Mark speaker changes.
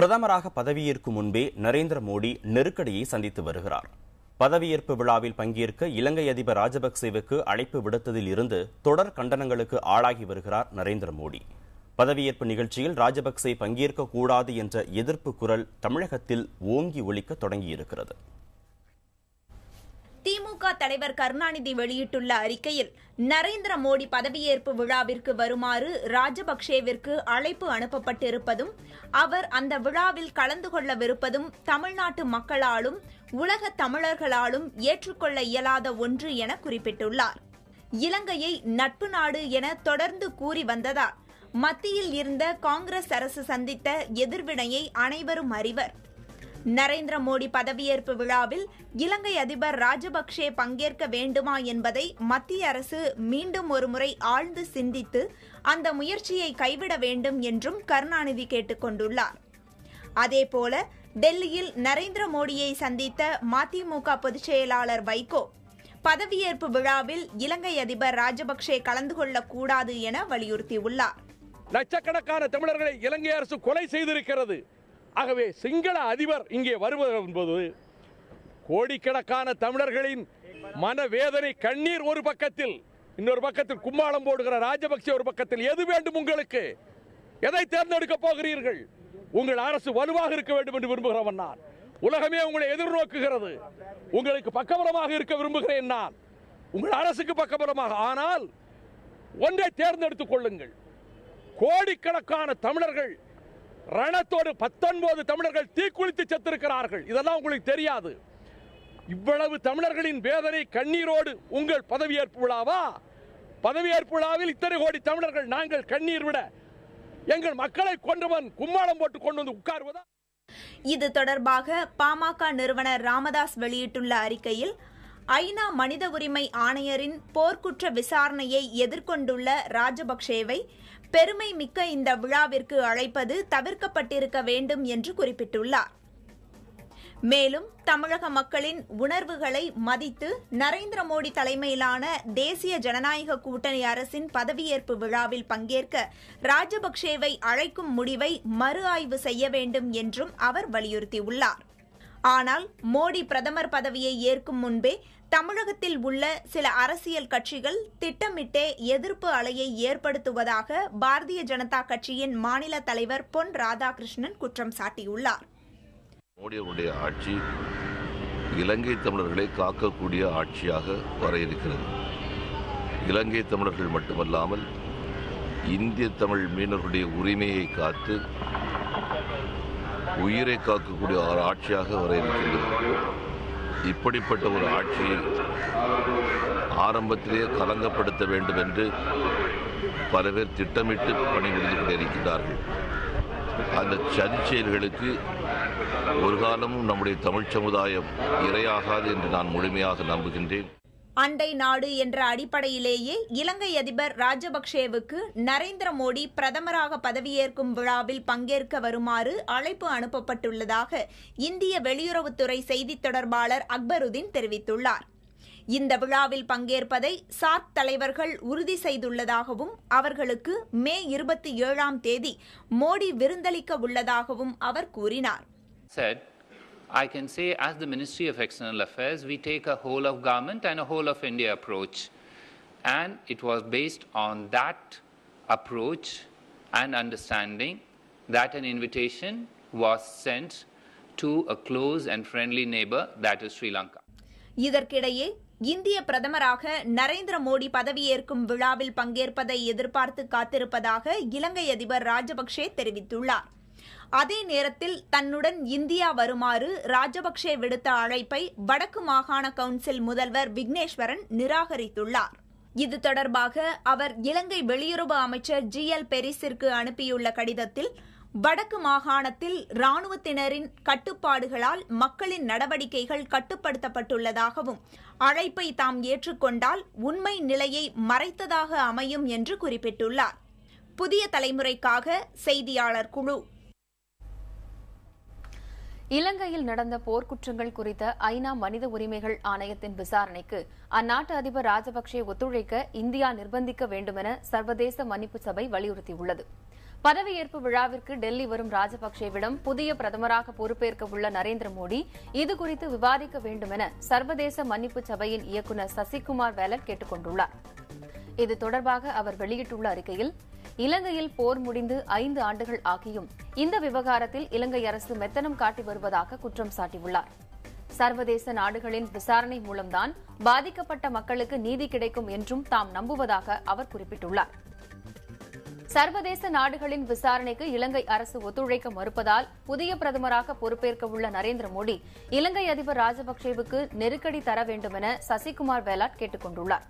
Speaker 1: பிரதமராக பதவியேற்கும் முன்பே நரேந்திர மோடி நெருக்கடியை சந்தித்து வருகிறார். பதவியேற்பு விழாவில் பங்கேற்க இலங்கை அதிபர் ராஜபக்சேவுக்கு அழைப்பு விடுத்ததில் இருந்து தொடர் கண்டனங்களுக்கு ஆளாகி வருகிறார் நரேந்திர மோடி. பதவியேற்பு நிகழ்ச்சியில் ராஜபக்சே பங்கேற்க கூடாது என்ற எதிர்ப்பு குரல் தமிழகத்தில் ஓங்கி ஒலிக்க தொடங்கியிருக்கிறது.
Speaker 2: திமுக தலைவர் கருணாநிதி வெளியிட்டுள்ள அறிக்கையில் நரேந்திர மோடி பதவியேற்பு விழாவிற்கு வருமாறு ராஜபக்சேவிற்கு அழைப்பு அனுப்பப்பட்டிருப்பதும் அவர் அந்த விழாவில் கலந்து கொள்ளவிருப்பதும் தமிழ்நாட்டு மக்களாலும் உலக தமிழர்களாலும் ஏற்றுக்கொள்ள இயலாத ஒன்று என குறிப்பிட்டுள்ளார். இலங்கையை நட்பு நாடு என தொடர்ந்து கூறி வந்ததால் மத்தியில் இருந்த காங்கிரஸ் அரசு சந்தித்த எதிர்வினையை அனைவரும் அறிவர். நரேந்திர மோடி பதவியேற்பு விழாவில் இலங்கை அதிபர் ராஜபக்சே பங்கேற்க வேண்டுமா என்பதை மத்திய அரசு மீண்டும் ஒருமுறை ஆழ்ந்து சிந்தித்து அந்த முயற்சியை கைவிட வேண்டும் என்றும் கருணாநிதி கேட்டுக் கொண்டுள்ளார். அதேபோல டெல்லியில் நரேந்திர மோடியை சந்தித்த மதிமுக பொதுச் செயலாளர் வைகோ பதவியேற்பு விழாவில் இலங்கை அதிபர் ராஜபக்சே கலந்து கொள்ளக்கூடாது என வலியுறுத்தியுள்ளார்.
Speaker 3: லட்சக்கணக்கான தமிழர்களை இலங்கை அரசு கொலை செய்திருக்கிறது. ஆகவே சிங்கள அதிபர் இங்கே வருவது என்பது கோடிக்கணக்கான தமிழர்களின் மனவேதனை, கண்ணீர் ஒரு பக்கத்தில், இன்னொரு பக்கத்தில் கும்மாளம் போடுகிற ராஜபக்சே ஒரு பக்கத்தில். எது வேண்டும் உங்களுக்கு? எதை தேர்ந்தெடுக்க போகிறீர்கள்? உங்கள் அரசு வலுவாக இருக்க வேண்டும் என்று விரும்புகிறவன் நான். உலகமே உங்களை எதிர்நோக்குகிறது. உங்களுக்கு பக்கபலமாக இருக்க விரும்புகிறேன் நான், உங்கள் அரசுக்கு பக்கபலமாக. ஆனால் ஒன்றை தேர்ந்தெடுத்துக் கொள்ளுங்கள். கோடிக்கணக்கான தமிழர்கள் ரணத்தோடு 19 தமிழர்கள் தீக்குளித்து செத்திருக்கிறார்கள். இதெல்லாம் உங்களுக்கு தெரியாது. இவ்வளவு தமிழர்களின் வேதனை, கண்ணீரோடு உங்கள் பதவியேற்பு விழாவா? பதவியேற்பு விழாவில் இத்தனை கோடி தமிழர்கள் நாங்கள் கண்ணீர் விட எங்கள் மக்களை கொன்றவன் கும்மாளம் போட்டு கொண்டு வந்து உட்கார்வதா?
Speaker 2: இது தொடர்பாக பாமக நிறுவனர் ராமதாஸ் வெளியிட்டுள்ள அறிக்கையில் ஐநா மனித உரிமை ஆணையரின் போர்க்குற்ற விசாரணையை எதிர்கொண்டுள்ள ராஜபக்சேவை பெருமை மிக்க இந்த விழாவிற்கு அழைப்பது தவிர்க்கப்பட்டிருக்க வேண்டும் என்று குறிப்பிட்டுள்ளார். மேலும் தமிழக மக்களின் உணர்வுகளை மதித்து நரேந்திர மோடி தலைமையிலான தேசிய ஜனநாயக கூட்டணி அரசின் பதவியேற்பு விழாவில் பங்கேற்க ராஜபக்சேவை அழைக்கும் முடிவை மறு ஆய்வு செய்ய வேண்டும் என்றும் அவர் வலியுறுத்தியுள்ளார். ஆனால் மோடி பிரதமர் பதவியை ஏற்கும் முன்பே தமிழகத்தில் உள்ள சில அரசியல் கட்சிகள் திட்டமிட்டே எதிர்ப்பு அலையை ஏற்படுத்துவதாக பாரதிய ஜனதா கட்சியின் மாநில தலைவர் பொன் ராதாகிருஷ்ணன் குற்றம் சாட்டியுள்ளார்.
Speaker 4: மோடியுடைய ஆட்சி இலங்கை தமிழர்களை காக்கக்கூடிய ஆட்சியாக வர இருக்கிறது. இலங்கை தமிழர்கள் மட்டுமல்லாமல் இந்திய தமிழ் மீனவர்களுடைய உரிமையை காத்து உயிரை காக்கக்கூடிய ஒரு ஆட்சியாக வர இருக்கிறது. இப்படிப்பட்ட ஒரு ஆட்சியை ஆரம்பத்திலேயே கலங்கப்படுத்த வேண்டும் என்று பல பேர் திட்டமிட்டு பணிபுரிந்து கொண்டிருக்கிறார்கள். அந்த சதி செயல்களுக்கு ஒரு காலமும் நம்முடைய தமிழ் சமுதாயம் இரையாகாது என்று நான் முழுமையாக நம்புகின்றேன்.
Speaker 2: அண்டை நாடு என்ற அடிப்படையிலேயே இலங்கை அதிபர் ராஜபக்சேவுக்கு நரேந்திர மோடி பிரதமராக பதவியேற்கும் விழாவில் பங்கேற்க வருமாறு அழைப்பு அனுப்பப்பட்டுள்ளதாக இந்திய வெளியுறவுத்துறை செய்தித் தொடர்பாளர் அக்பருதீன் தெரிவித்துள்ளார். இந்த விழாவில் பங்கேற்பதை சார்க் தலைவர்கள் உறுதி செய்துள்ளதாகவும் அவர்களுக்கு மே 27ஆம் தேதி மோடி விருந்தளிக்க உள்ளதாகவும் அவர் கூறினார்.
Speaker 5: I can say, as the Ministry of External Affairs, we take a whole of government and a whole of India approach. And it was based on that approach and understanding that an invitation was sent to a close and friendly neighbor, that is Sri Lanka.
Speaker 2: இதற்கிடையே இந்திய பிரதமராக நரேந்திர மோடி பதவியேற்கும் விழாவில் பங்கேற்பதை எதிர்பார்த்து காத்திருப்பதாக இலங்கை அதிபர் ராஜபக்சே தெரிவித்துள்ளார். அதே நேரத்தில் தன்னுடன் இந்தியா வருமாறு ராஜபக்சே விடுத்த அழைப்பை வடக்கு மாகாண கவுன்சில் முதல்வர் விக்னேஸ்வரன் நிராகரித்துள்ளார். இது தொடர்பாக அவர் இலங்கை வெளியுறவு அமைச்சர் GL பெரிஸிற்கு அனுப்பியுள்ள கடிதத்தில் வடக்கு மாகாணத்தில் இராணுவத்தினரின் கட்டுப்பாடுகளால் மக்களின் நடவடிக்கைகள் கட்டுப்படுத்தப்பட்டுள்ளதாகவும் அழைப்பை தாம் ஏற்றுக்கொண்டால் உண்மை நிலையை மறைத்ததாக அமையும் என்று குறிப்பிட்டுள்ளார். புதிய தலைமுறைக்காக செய்தியாளர் குழு.
Speaker 6: இலங்கையில் நடந்த போர்க்குற்றங்கள் குறித்த ஐநா மனித உரிமைகள் ஆணையத்தின் விசாரணைக்கு அந்நாட்டு அதிபர் ராஜபக்சே ஒத்துழைக்க இந்தியா நிர்பந்திக்க வேண்டுமென சர்வதேச மன்னிப்பு சபை வலியுறுத்தியுள்ளது. பதவியேற்பு விழாவிற்கு டெல்லி வரும் ராஜபக்சேவிடம் புதிய பிரதமராக பொறுப்பேற்க உள்ள நரேந்திர மோடி இதுகுறித்து விவாதிக்க வேண்டும் என சர்வதேச மன்னிப்பு சபையின் இயக்குநர் சசிகுமார் வேலட் கேட்டுக் கொண்டுள்ளார். இது தொடர்பாக அவர் வெளியிட்டுள்ள அறிக்கையில், இலங்கையில் போர் முடிந்து 5 ஆண்டுகள் ஆகியும் இந்த விவகாரத்தில் இலங்கை அரசு மெத்தனம் காட்டி வருவதாக குற்றம் சாட்டியுள்ளார். சர்வதேச நாடுகளின் விசாரணை மூலம்தான் பாதிக்கப்பட்ட மக்களுக்கு நீதி கிடைக்கும் என்றும் தாம் நம்புவதாக அவர் குறிப்பிட்டுள்ளார். சர்வதேச நாடுகளின் விசாரணைக்கு இலங்கை அரசு ஒத்துழைக்க மறுப்பதால் புதிய பிரதமராக பொறுப்பேற்க உள்ள நரேந்திர மோடி இலங்கை அதிபர் ராஜபக்சேவுக்கு நெருக்கடி தர வேண்டும் என சசிகுமார் வேலாட் கேட்டுக் கொண்டுள்ளார்.